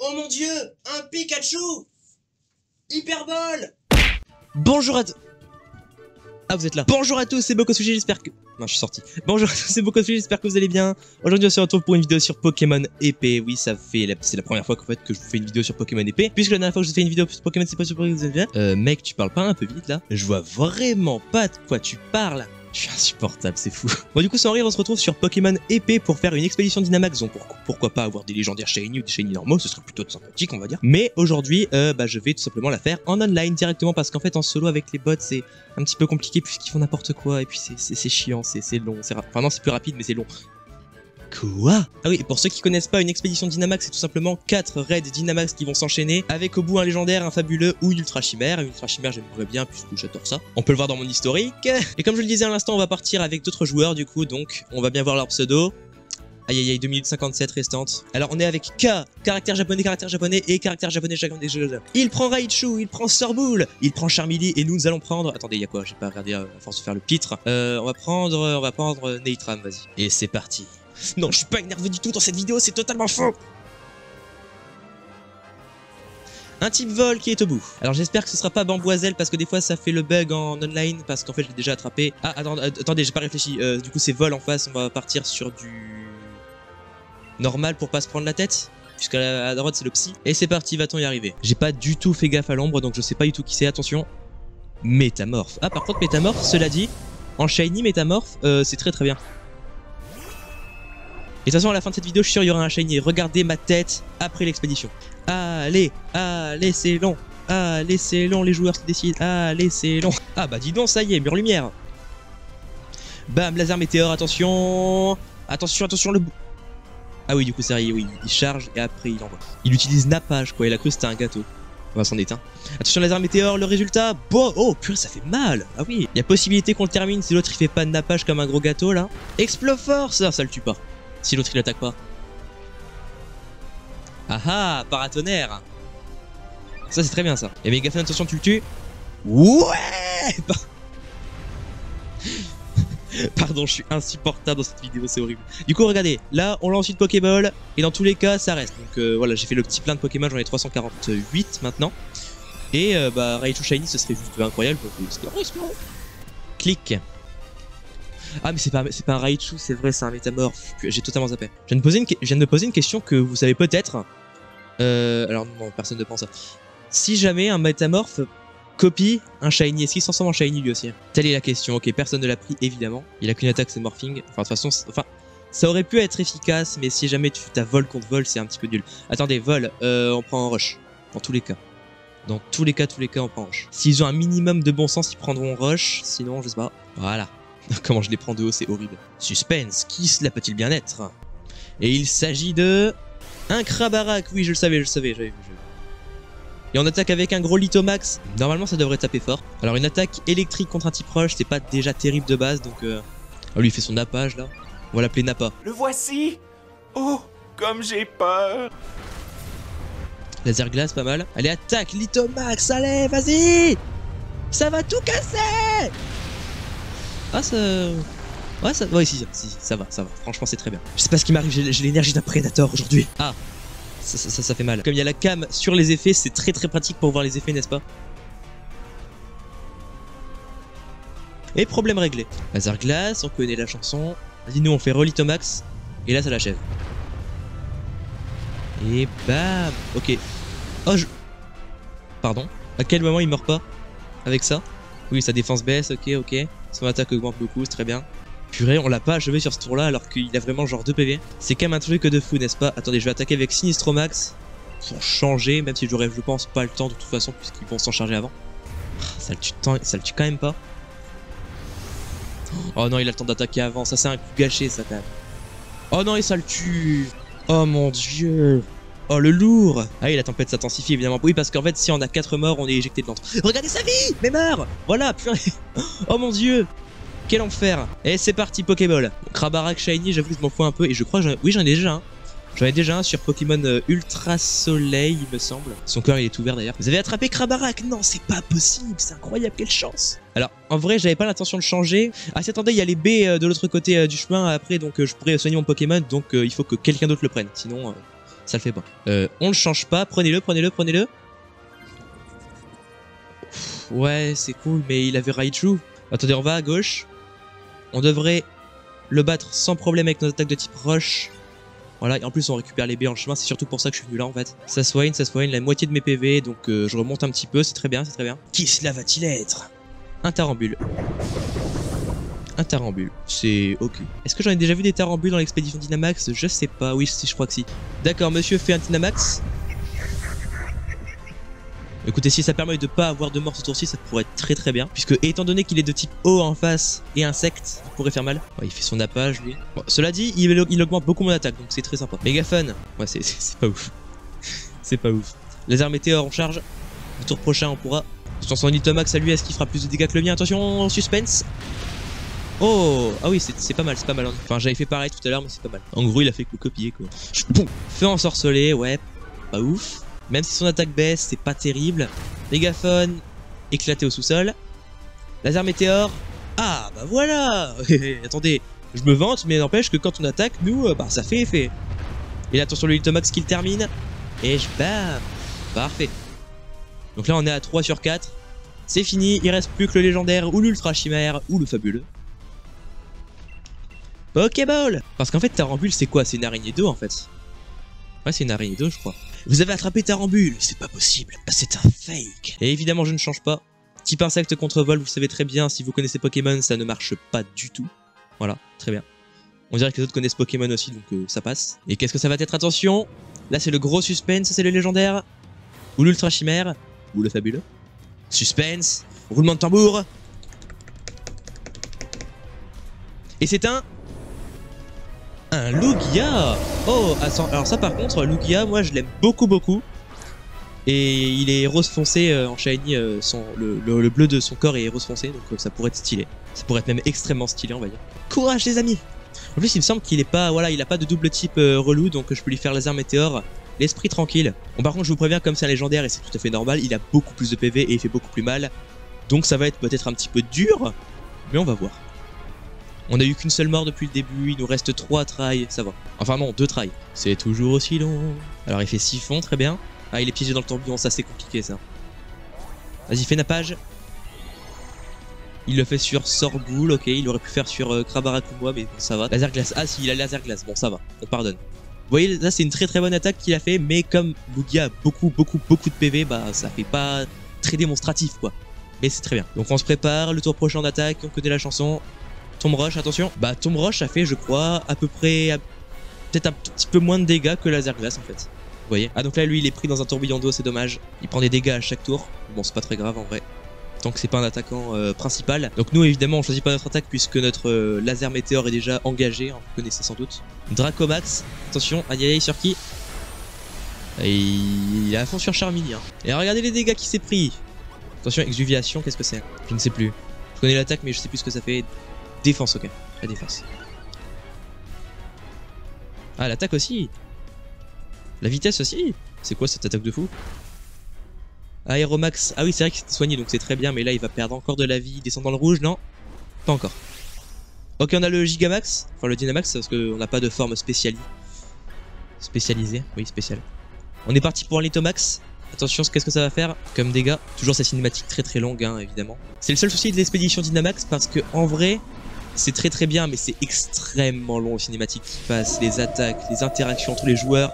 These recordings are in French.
Oh mon dieu, un Pikachu! Hyperbole! Bonjour à tous. Ah, vous êtes là. Bonjour à tous, c'est Bokosushi, j'espère que... Non, je suis sorti. Bonjour à tous, c'est Bokosushi, j'espère que vous allez bien. Aujourd'hui, on se retrouve pour une vidéo sur Pokémon épée. Oui, c'est la première fois qu'en fait que je vous fais une vidéo sur Pokémon épée. Puisque la dernière fois que je vous ai fait une vidéo sur Pokémon, c'est pas sur Pokémon, vous allez bien. Mec, tu parles pas un peu vite là? Je vois vraiment pas de quoi tu parles. Je suis insupportable, c'est fou. Bon, du coup, sans rire, on se retrouve sur Pokémon épée pour faire une expédition Dynamax. Donc, pourquoi pas avoir des légendaires shiny ou des shiny normaux, ce serait plutôt sympathique, on va dire. Mais aujourd'hui, je vais tout simplement la faire en online directement parce qu'en fait, en solo avec les bots, c'est un petit peu compliqué puisqu'ils font n'importe quoi et puis c'est chiant, c'est long. Enfin, non, c'est plus rapide, mais c'est long. Quoi? Ah oui, pour ceux qui connaissent pas, une expédition Dynamax, c'est tout simplement 4 raids Dynamax qui vont s'enchaîner avec au bout un légendaire, un fabuleux ou une ultra chimère. Une ultra chimère, j'aimerais bien puisque j'adore ça. On peut le voir dans mon historique. Et comme je le disais à l'instant, on va partir avec d'autres joueurs du coup, donc on va bien voir leur pseudo. Aïe aïe aïe, 2 minutes 57 restantes. Alors on est avec K, caractère japonais et caractère japonais japonais. Il prend Raichu, il prend Sorboule, il prend Charmeleon et nous allons prendre... Attendez, il y a quoi? J'ai pas regardé à force de faire le titre. On va prendre Neitram, vas-y. Et c'est parti. Non, je suis pas énervé du tout dans cette vidéo, c'est totalement faux. Un type vol qui est au bout. Alors j'espère que ce sera pas Bamboiselle parce que des fois ça fait le bug en online parce qu'en fait je l'ai déjà attrapé. Ah attendez, j'ai pas réfléchi. Du coup c'est vol en face, on va partir sur du normal pour pas se prendre la tête. Puisqu'à la droite c'est le psy. Et c'est parti, va-t-on y arriver? J'ai pas du tout fait gaffe à l'ombre donc je sais pas du tout qui c'est, attention. Métamorphe. Ah par contre Métamorphe, cela dit, en shiny Métamorphe, c'est très bien. Et de toute façon, à la fin de cette vidéo, je suis sûr qu'il y aura un shiny. Regardez ma tête après l'expédition. Allez, c'est long. Allez, c'est long, les joueurs qui décident. Allez, c'est long. Ah bah dis donc, ça y est, mur lumière. Bam, laser météore, attention. Attention, le... Ah oui, du coup, c'est vrai, oui, il charge et après il envoie. Il utilise nappage, quoi. Il a cru que c'était un gâteau. On va s'en éteindre. Attention, laser météore, le résultat. Bon, oh, purée, ça fait mal. Ah oui. Il y a possibilité qu'on le termine si l'autre il fait pas de nappage comme un gros gâteau, là. Exploforce, ça le tue pas. Si l'autre il attaque pas. Ah ah, paratonnerre. Ça c'est très bien ça. Et Mégafon, attention, tu le tues. Ouais. Pardon, je suis insupportable dans cette vidéo, c'est horrible. Du coup, regardez, là on lance une Pokéball et dans tous les cas ça reste. Donc voilà, j'ai fait le petit plein de Pokémon, j'en ai 348 maintenant. Et Raichu Shiny, ce serait juste incroyable. Clic. Ah mais c'est pas un Raichu, c'est vrai, c'est un métamorphe. J'ai totalement zappé. Je viens de me poser une question que vous savez peut-être. Alors non, personne ne pense ça. Si jamais un métamorphe copie un shiny, est-ce qu'il se transforme en shiny lui aussi? Telle est la question. Ok, personne ne l'a pris évidemment. Il a qu'une attaque, c'est morphing. Enfin de toute façon, ça aurait pu être efficace, mais si jamais tu t'as vol contre vol, c'est un petit peu nul. Attendez, vol, on prend en rush. Dans tous les cas. Dans tous les cas, on prend en rush. S'ils ont un minimum de bon sens, ils prendront rush. Sinon, je sais pas. Voilà. Comment je les prends de haut, c'est horrible. Suspense, qui cela peut-il bien être? Et il s'agit de... un Krabarak, oui je le savais, j'avais vu. Et on attaque avec un gros Litomax. Normalement ça devrait taper fort. Alors une attaque électrique contre un type rush, c'est pas déjà terrible de base, donc... Oh, lui il fait son nappage là. On va l'appeler Nappa. Le voici. Oh, comme j'ai peur. Laser glace, pas mal. Allez, attaque, Litomax, allez, vas-y. Ça va tout casser. Ah ça... Ouais, si, ça va. Franchement, c'est très bien. Je sais pas ce qui m'arrive, j'ai l'énergie d'un prédateur aujourd'hui. Ah, ça fait mal. Comme il y a la cam sur les effets, c'est très pratique pour voir les effets, n'est-ce pas? Et problème réglé. Laser glace, on connaît la chanson. Vas-y, nous on fait Rolitomax. Et là, ça l'achève. Et bam. Ok. Oh, Pardon. À quel moment il meurt pas avec ça? Oui, sa défense baisse, ok. Son attaque augmente beaucoup, c'est très bien. Purée, on l'a pas achevé sur ce tour là alors qu'il a vraiment genre 2 PV. C'est quand même un truc de fou, n'est-ce pas? Attendez, je vais attaquer avec Sinistromax pour changer, même si j'aurais, je pense, pas le temps de toute façon puisqu'ils vont s'en charger avant. Ça le tue quand même pas. Oh non, il a le temps d'attaquer avant, ça c'est un coup gâché ça quand même. Oh non, et ça le tue. Oh mon dieu. Oh le lourd. Ah oui, la tempête s'intensifie évidemment. Oui, parce qu'en fait si on a 4 morts, on est éjecté de l'antre. Regardez sa vie. Mais meurt. Voilà, purée. Oh mon dieu. Quel enfer. Et c'est parti, Pokéball. Krabarak Shiny, j'avoue que je m'en fous un peu. Et je crois que oui, j'en ai déjà un. J'en ai déjà un sur Pokémon Ultra Soleil, il me semble. Son cœur il est ouvert d'ailleurs. Vous avez attrapé Krabarak? Non, c'est pas possible, c'est incroyable, quelle chance. Alors, en vrai, j'avais pas l'intention de changer. Ah, si, attendez, il y a les baies de l'autre côté du chemin après, donc je pourrais soigner mon Pokémon, donc il faut que quelqu'un d'autre le prenne. Sinon, Ça le fait pas. On le change pas. Prenez-le, prenez-le, prenez-le. Ouais, c'est cool, mais il avait Raichu. Attendez, on va à gauche. On devrait le battre sans problème avec nos attaques de type roche. Voilà, et en plus on récupère les baies en chemin, c'est surtout pour ça que je suis venu là en fait. Ça soigne, la moitié de mes PV, donc je remonte un petit peu, c'est très bien, c'est très bien. Qui cela va-t-il être? Un tarambule. Un tarambule, c'est ok. Est-ce que j'en ai déjà vu des tarambules dans l'expédition Dynamax? Je sais pas, oui, je crois que si. D'accord, monsieur fait un Dynamax. Écoutez, si ça permet de pas avoir de mort ce tour-ci, ça pourrait être très très bien. Puisque étant donné qu'il est de type eau en face et insecte, il pourrait faire mal. Ouais, il fait son nappage lui. Bon, cela dit, il augmente beaucoup mon attaque, donc c'est très sympa. Méga fun. Ouais, c'est pas ouf. C'est pas ouf. Laser météore, on charge. Le tour prochain, on pourra. Attention, son Litomax à lui, est-ce qu'il fera plus de dégâts que le mien? Attention, suspense. Oh, ah oui, c'est pas mal, c'est pas mal. Enfin, j'avais fait pareil tout à l'heure, mais c'est pas mal. En gros, il a fait que copier quoi. Feu ensorcelé, ouais, pas ouf. Même si son attaque baisse, c'est pas terrible. Mégaphone, éclaté au sous-sol. Laser météore. Ah, bah voilà. Attendez, je me vante, mais n'empêche que quand on attaque, nous, bah ça fait effet. Et là, attention, le Litomax qui le termine. Et je bam. Parfait. Donc là, on est à 3 sur 4. C'est fini, il reste plus que le légendaire ou l'ultra chimère ou le fabuleux. Pokéball. Parce qu'en fait, Tarambule, c'est quoi? C'est une araignée d'eau en fait. Ouais, c'est une araignée d'eau, je crois. Vous avez attrapé Tarambule, c'est pas possible, c'est un fake. Et évidemment, je ne change pas. Type insecte contre vol, vous savez très bien, si vous connaissez Pokémon, ça ne marche pas du tout. Voilà, très bien. On dirait que les autres connaissent Pokémon aussi, donc ça passe. Et qu'est-ce que ça va être? Attention, là c'est le gros suspense, c'est le légendaire, ou l'ultra chimère, ou le fabuleux. Suspense, roulement de tambour. Et c'est un Lugia. Oh, alors ça par contre, Lugia, moi je l'aime beaucoup beaucoup. Et il est rose foncé en shiny, le bleu de son corps est rose foncé, donc ça pourrait être stylé. Ça pourrait être même extrêmement stylé, on va dire. Courage les amis. En plus il me semble qu'il est pas, voilà, il a pas de double type relou, donc je peux lui faire laser météore. L'esprit tranquille. Bon par contre je vous préviens, comme c'est un légendaire et c'est tout à fait normal, il a beaucoup plus de PV et il fait beaucoup plus mal. Donc ça va être peut-être un petit peu dur, mais on va voir. On a eu qu'une seule mort depuis le début, il nous reste 3 tries, ça va. Enfin non, 2 tries. C'est toujours aussi long. Alors il fait siphon, très bien. Ah, il est piégé dans le tourbillon, ça c'est compliqué ça. Vas-y, fais nappage. Il le fait sur Sorboule, ok, il aurait pu faire sur Krabarakumwa, mais bon, ça va. Laser glace, ah si, il a laser glace, bon ça va, on pardonne. Vous voyez, là c'est une très très bonne attaque qu'il a fait, mais comme Lugia a beaucoup de PV, bah ça fait pas très démonstratif quoi. Mais c'est très bien. Donc on se prépare, le tour prochain en attaque, on connaît la chanson. Tomb Rush, attention. Bah Tomb Rush a fait, je crois, à peu près, peut-être un petit peu moins de dégâts que Laser Glace en fait. Vous voyez? Ah donc là lui il est pris dans un tourbillon d'eau, c'est dommage. Il prend des dégâts à chaque tour. Bon c'est pas très grave en vrai. Tant que c'est pas un attaquant principal. Donc nous évidemment on choisit pas notre attaque puisque notre laser météore est déjà engagé, hein, vous connaissez sans doute. Dracomax, attention, aïe aïe sur qui? Et il est à fond sur Charmini. Hein. Et regardez les dégâts qu'il s'est pris. Attention, exuviation, qu'est-ce que c'est? Je ne sais plus. Je connais l'attaque mais je sais plus ce que ça fait. Défense, ok. La défense. Ah, l'attaque aussi. La vitesse aussi. C'est quoi cette attaque de fou? Aéromax. Ah oui, c'est vrai qu'il s'était soigné, donc c'est très bien. Mais là, il va perdre encore de la vie. Il descend dans le rouge, non? Pas encore. Ok, on a le Gigamax. Enfin, le Dynamax, parce qu'on n'a pas de forme spécialisée. Oui, spéciale. On est parti pour un Litomax. Attention, qu'est-ce que ça va faire comme dégâts? Toujours cette cinématique très très longue, hein, évidemment. C'est le seul souci de l'expédition Dynamax, parce que en vrai... c'est très très bien, mais c'est extrêmement long aux cinématiques qui passent, les attaques, les interactions entre les joueurs.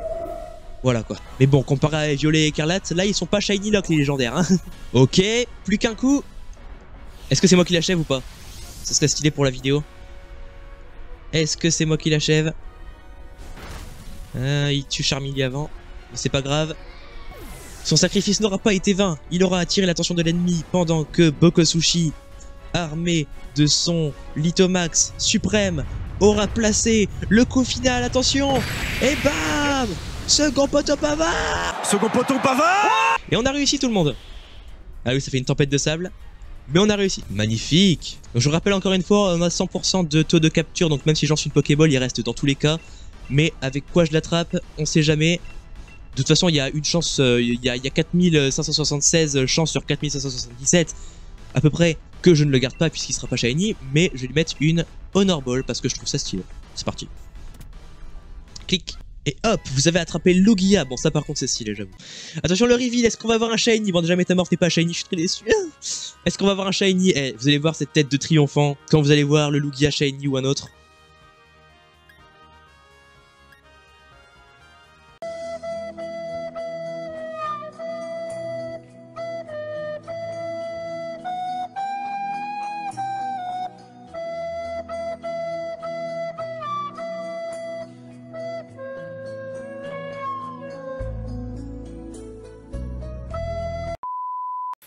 Voilà quoi. Mais bon, comparé à Violet et Écarlate, là ils sont pas shiny lock les légendaires. Hein. Ok, plus qu'un coup. Est-ce que c'est moi qui l'achève ou pas? Ça serait stylé pour la vidéo. Est-ce que c'est moi qui l'achève? Il tue Charmilly avant, mais c'est pas grave. Son sacrifice n'aura pas été vain. Il aura attiré l'attention de l'ennemi pendant que Bokosushi, armé de son Litomax suprême, aura placé le coup final, attention. Et bam! Second poteau pavard! Second poteau pavard! Et on a réussi tout le monde. Ah oui, ça fait une tempête de sable. Mais on a réussi. Magnifique. Donc je vous rappelle encore une fois, on a 100% de taux de capture, donc même si j'en suis une Pokéball, il reste dans tous les cas. Mais avec quoi je l'attrape, on sait jamais. De toute façon, il y a une chance, il y a 4576 chances sur 4577 à peu près que je ne le garde pas puisqu'il sera pas shiny, mais je vais lui mettre une Honor Ball parce que je trouve ça stylé. C'est parti. Clic. Et hop, vous avez attrapé le Lugia. Bon, ça par contre, c'est stylé, j'avoue. Attention, le reveal, est-ce qu'on va avoir un shiny? Bon, déjà, Métamorph n'est pas shiny, je suis très déçu. Est-ce qu'on va avoir un shiny? Eh, vous allez voir cette tête de triomphant quand vous allez voir le Lugia shiny ou un autre.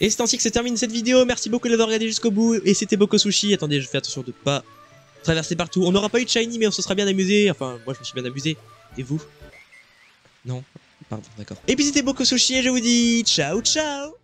Et c'est ainsi que se termine cette vidéo, merci beaucoup d'avoir regardé jusqu'au bout, et c'était Boko Sushi, attendez, je fais attention de pas traverser partout, on n'aura pas eu de shiny mais on se sera bien amusé, enfin moi je me suis bien amusé, et vous? Non? Pardon, d'accord. Et puis c'était Boko Sushi et je vous dis ciao ciao.